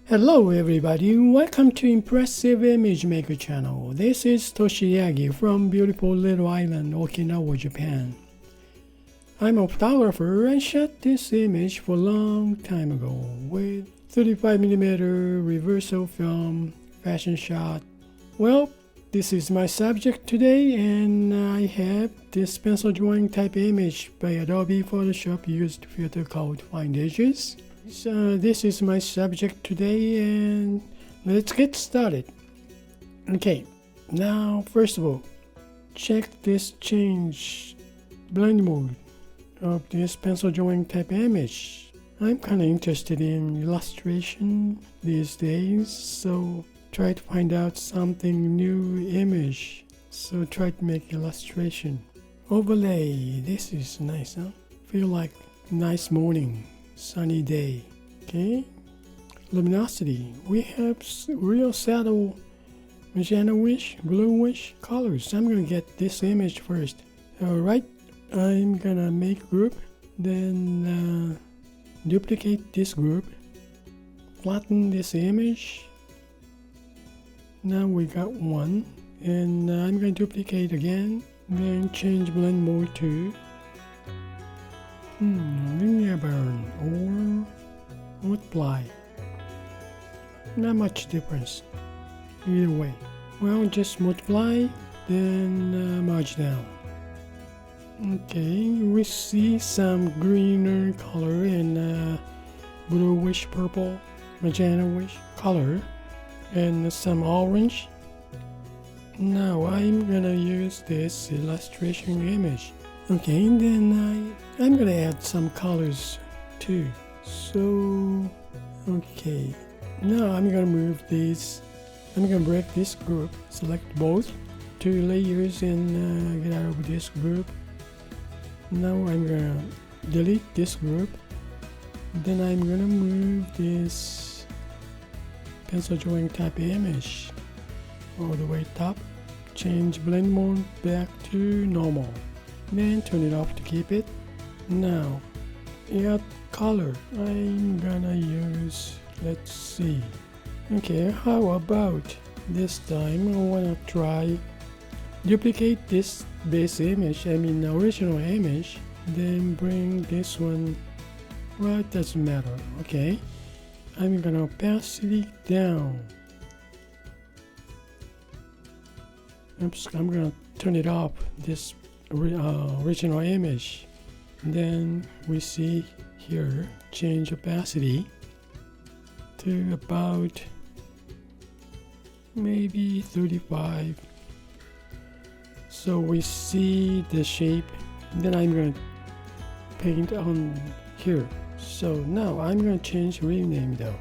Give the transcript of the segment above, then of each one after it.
Hello everybody, welcome to Impressive Image Maker channel. This is Toshi Yagi from beautiful little island Okinawa, Japan. I'm a photographer and shot this image for a long time ago with 35mm reversal film fashion shot. Well, this is my subject today, and I have this pencil drawing type image by Adobe Photoshop used filter called Find Edges. So this is my subject today, and let's get started. Okay, now first of all, check this change blend mode of this pencil drawing type image. I'm kind of interested in illustration these days, so try to find out something new image. So try to make illustration. Overlay, this is nice, huh? Feel like nice morning. Sunny day. Okay, luminosity, we have real subtle magenta-ish, bluish colors. I'm gonna get this image first. Alright, I'm gonna make group, then duplicate this group, flatten this image. Now we got one, and I'm gonna duplicate again, then change blend mode to linear burn or multiply. Not much difference either way. Well, just multiply, then merge down. Okay, we see some greener color and bluish purple, magenta-ish color, and some orange. Now I'm gonna use this illustration image. Okay, and then I'm gonna add some colors too. So, okay, now I'm gonna move these. I'm gonna break this group, select both, two layers, and get out of this group. Now I'm gonna delete this group. Then I'm gonna move this pencil drawing type image all the way top. Change blend mode back to normal. Then turn it off to keep it. Now, add color. I'm gonna use, let's see. Okay, how about this time I wanna try duplicate this base image, original image, then bring this one, well, it doesn't matter. Okay, I'm gonna opacity down. Oops, I'm gonna turn it off, this original image. Then we see here, change opacity to about maybe 35. So we see the shape. Then I'm going to paint on here. So now I'm going to change rename though.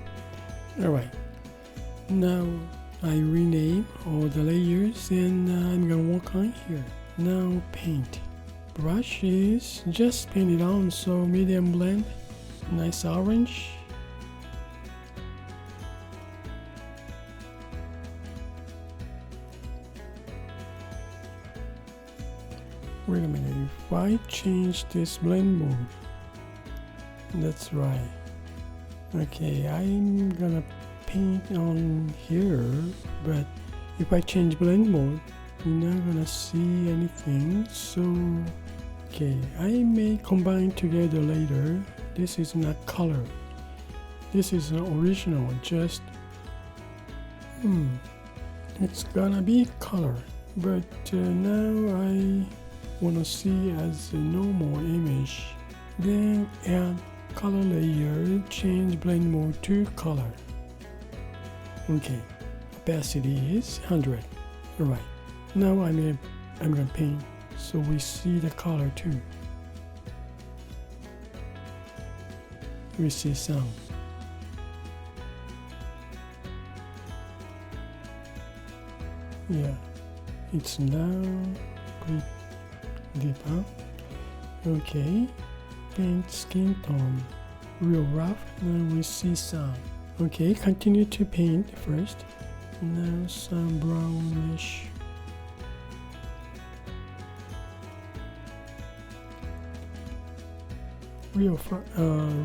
Alright, now I rename all the layers, and I'm going to work on here. Now paint. Brush is just paint it on, so medium blend, nice orange. Wait a minute, if I change this blend mode, that's right. Okay, I'm gonna paint on here, but if I change blend mode, you're not gonna see anything. So okay, I may combine together later. This is not color, this is an original, just it's gonna be color, but now I wanna see as a normal image. Then add color layer, change blend mode to color. Okay, opacity is 100. Alright, now I'm gonna paint so we see the color too. We see some. Yeah, it's now pretty deep, huh? Okay, paint skin tone, real rough. Now we see some. Okay, continue to paint first. Now some brownish. Real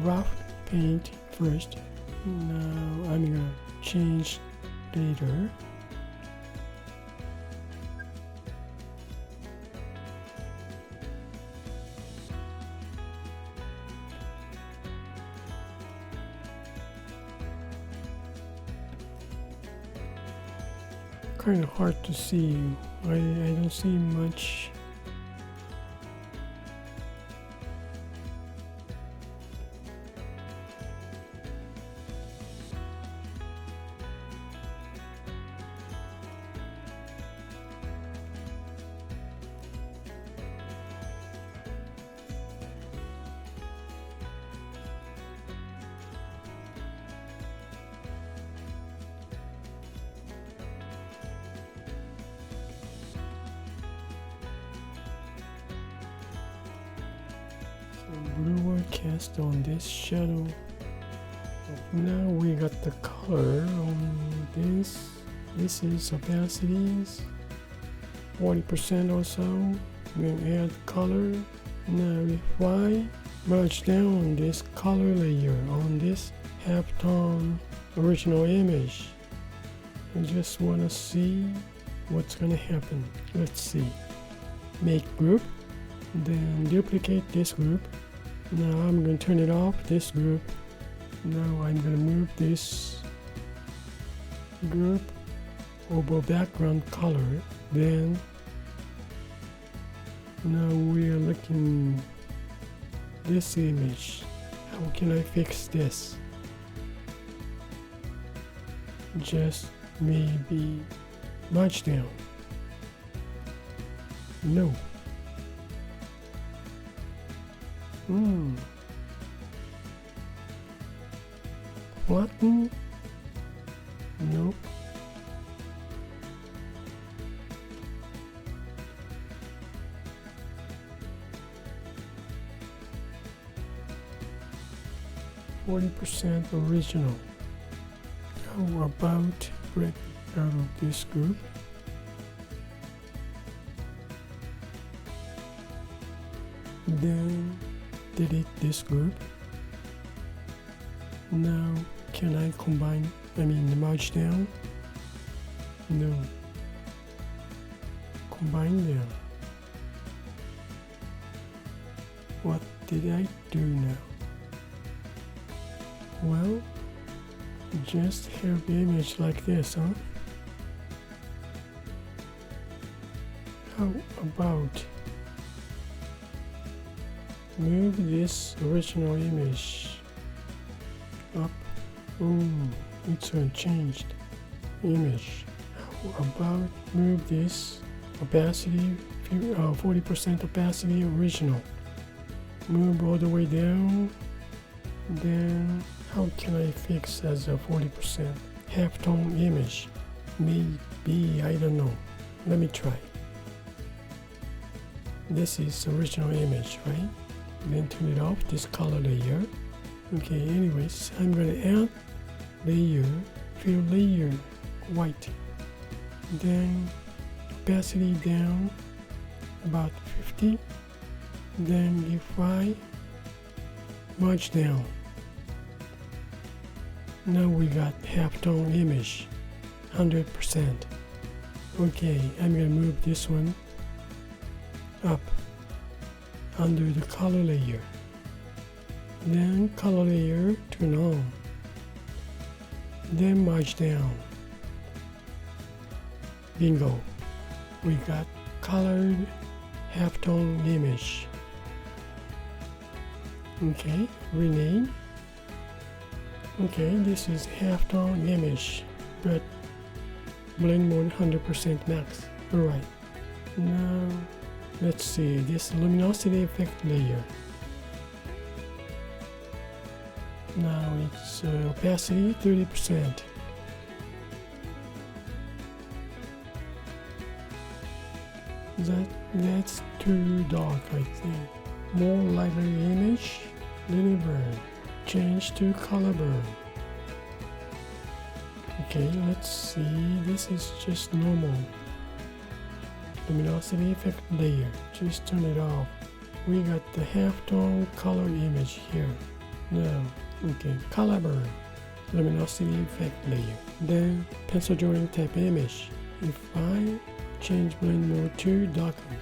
rough paint first. Now I'm gonna change later. Kind of hard to see. I don't see much. Bluer cast on this shadow. Now we got the color on this. This is opacities 40% or so. We'll add color. Now if I merge down this color layer on this halftone original image, I just want to see what's gonna happen. Let's see. Make group, then duplicate this group. Now I'm going to turn it off, this group. Now I'm going to move this group over background color. Then now we are looking this image. How can I fix this? Just maybe merge down. No. Flatten? Nope. %40 original. How about break out of this group? Then delete this group. Now can I merge down? No. Combine them. What did I do now? Well, just have the image like this, huh? How about move this original image up? It's a changed image. How about move this opacity, 40% opacity original. Move all the way down. Then how can I fix as a 40% halftone image? Maybe, I don't know. Let me try. This is original image, right? Then turn it off, this color layer. Okay, anyways, I'm gonna add layer, fill layer, white. Then opacity down about 50. Then if I merge down, now we got halftone image, 100%. Okay, I'm gonna move this one up under the color layer. Then color layer, turn on. Then merge down. Bingo. We got colored halftone image. Okay, rename. Okay, this is halftone image, but blend mode 100% max. Alright. Now let's see this luminosity effect layer. Now it's opacity 30%. That's too dark, I think. More lighter image, little burn. Change to color burn. Okay, let's see. This is just normal luminosity effect layer. Just turn it off. We got the halftone color image here. Now, okay, color burn. luminosity effect layer. Then pencil drawing type image. If I change blend mode to darken,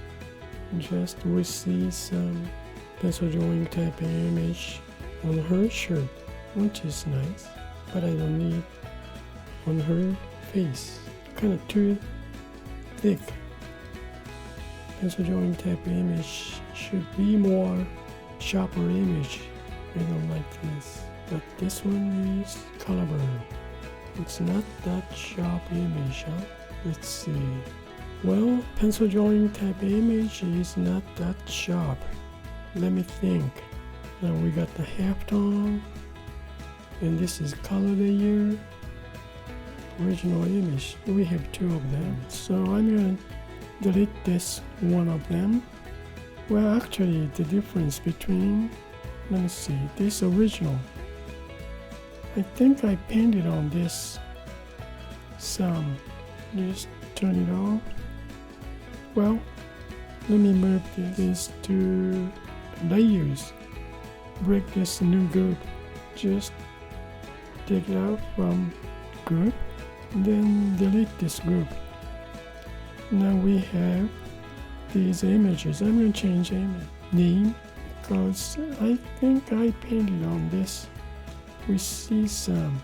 just we see some pencil drawing type image on her shirt, which is nice, but I don't need on her face. Kind of too thick. Pencil drawing type image should be more sharper image. I don't like this, but this one is color burn. It's not that sharp image, huh? Let's see. Well, pencil drawing type image is not that sharp. Let me think. Now we got the halftone, and this is color layer, original image. We have two of them, so I'm gonna delete this one of them. Well, actually the difference between, let me see, this original, I think I painted on this some. Just turn it off. Well, let me move this to layers. Break this new group. Just take it out from group, then delete this group. Now we have these images. I'm going to change name because I think I painted on this. We see some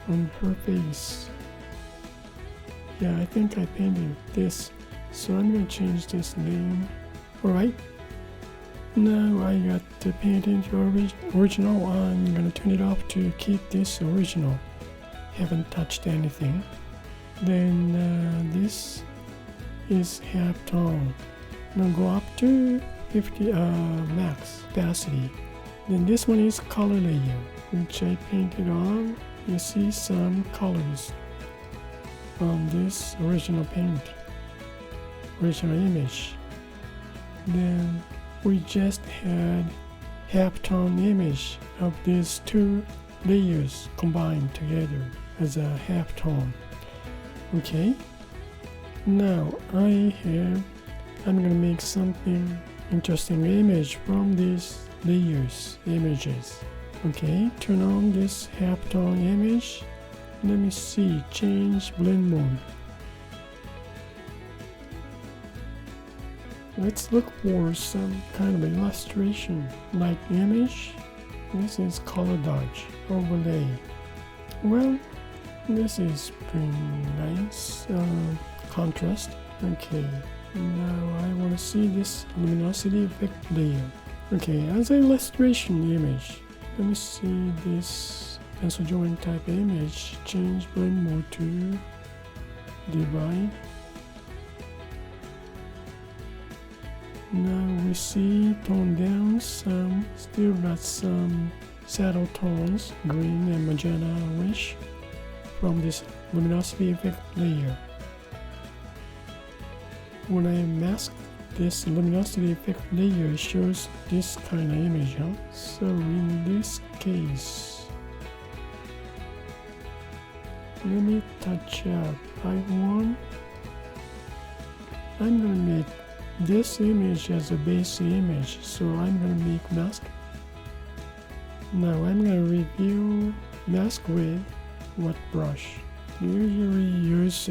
on her face. Yeah, I think I painted this, so I'm going to change this name. Alright, now I got the painting original. I'm going to turn it off to keep this original. Haven't touched anything. Then this is halftone. Now go up to 50 max opacity. Then this one is color layer, which I painted on. You see some colors on this original paint, original image. Then we just had halftone image of these two layers combined together as a halftone. Okay, now I'm gonna make something interesting image from these layers images. Okay, turn on this halftone image. Let me see, change blend mode. Let's look for some kind of illustration like image. This is color dodge overlay. Well, this is pretty nice contrast. Okay, now I want to see this luminosity effect layer. Okay, as an illustration image, let me see this pencil drawing type image. Change blend mode to divide. Now we see tone down some, still got some saddle tones, green and magenta-ish, from this luminosity effect layer. When I mask this luminosity effect layer, it shows this kind of image, huh? So in this case, let me touch up I1. I'm gonna make this image as a base image, so I'm gonna make mask. Now I'm gonna review mask with what brush. Usually use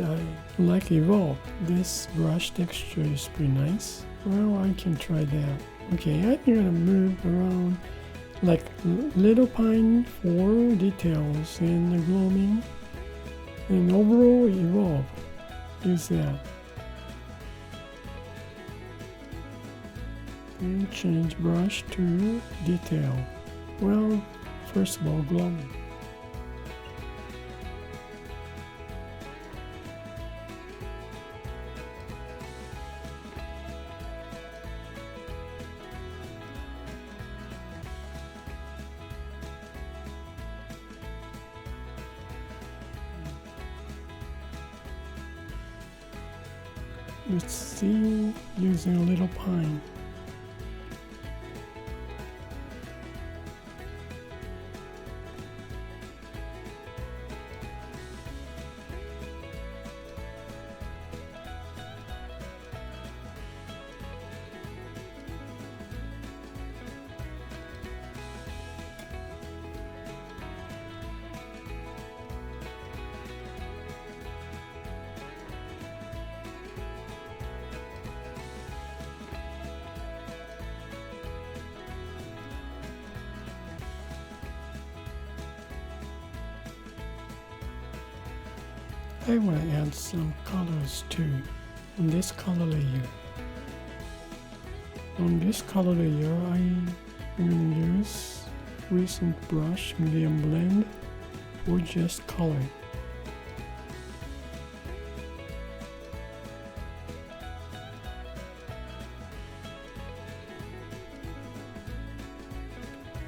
like Evolve. This brush texture is pretty nice. Well, I can try that. Okay, I'm gonna move around like little pine for details and the gloaming, and overall Evolve. Use that. And change brush to detail. Well, first of all, gloaming. Let's see, using a little pine. I want to add some colors too on this color layer. On this color layer, I'm going to use recent brush medium blend for just color.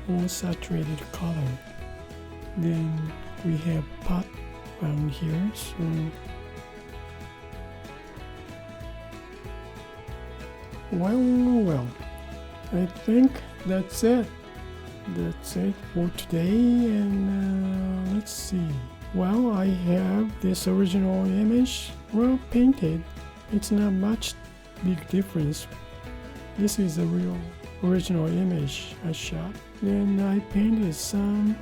More saturated color. Then we have pot around here, so well, I think that's it. That's it for today, and let's see. Well, I have this original image, well, painted. It's not much big difference. This is a real original image I shot. Then I painted some,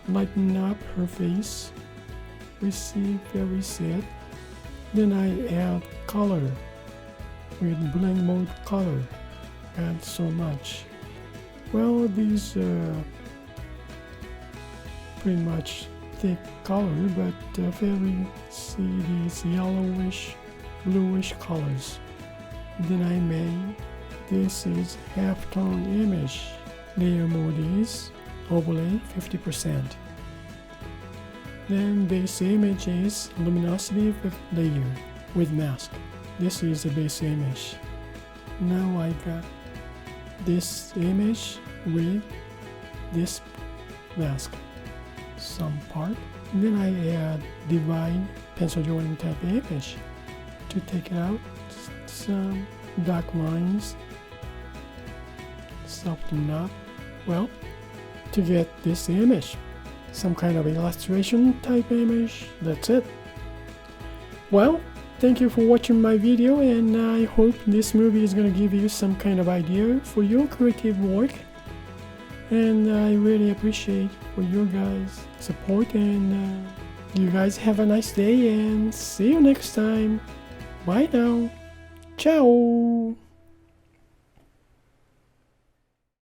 lighten up her face. We see very sad. Then I add color with blend mode color. Add so much. Well, these pretty much thick color, but very see these yellowish, bluish colors. Then I made this is halftone image. Layer mode is overlay 50%. Then base image is luminosity layer with mask. This is the base image. Now I got this image with this mask, some part. And then I add divine pencil drawing type image to take it out some dark lines, soften up. Well, to get this image, some kind of illustration type image. That's it. Well, thank you for watching my video, and I hope this movie is going to give you some kind of idea for your creative work. And I really appreciate for your guys' support, and you guys have a nice day, and see you next time. Bye now. Ciao.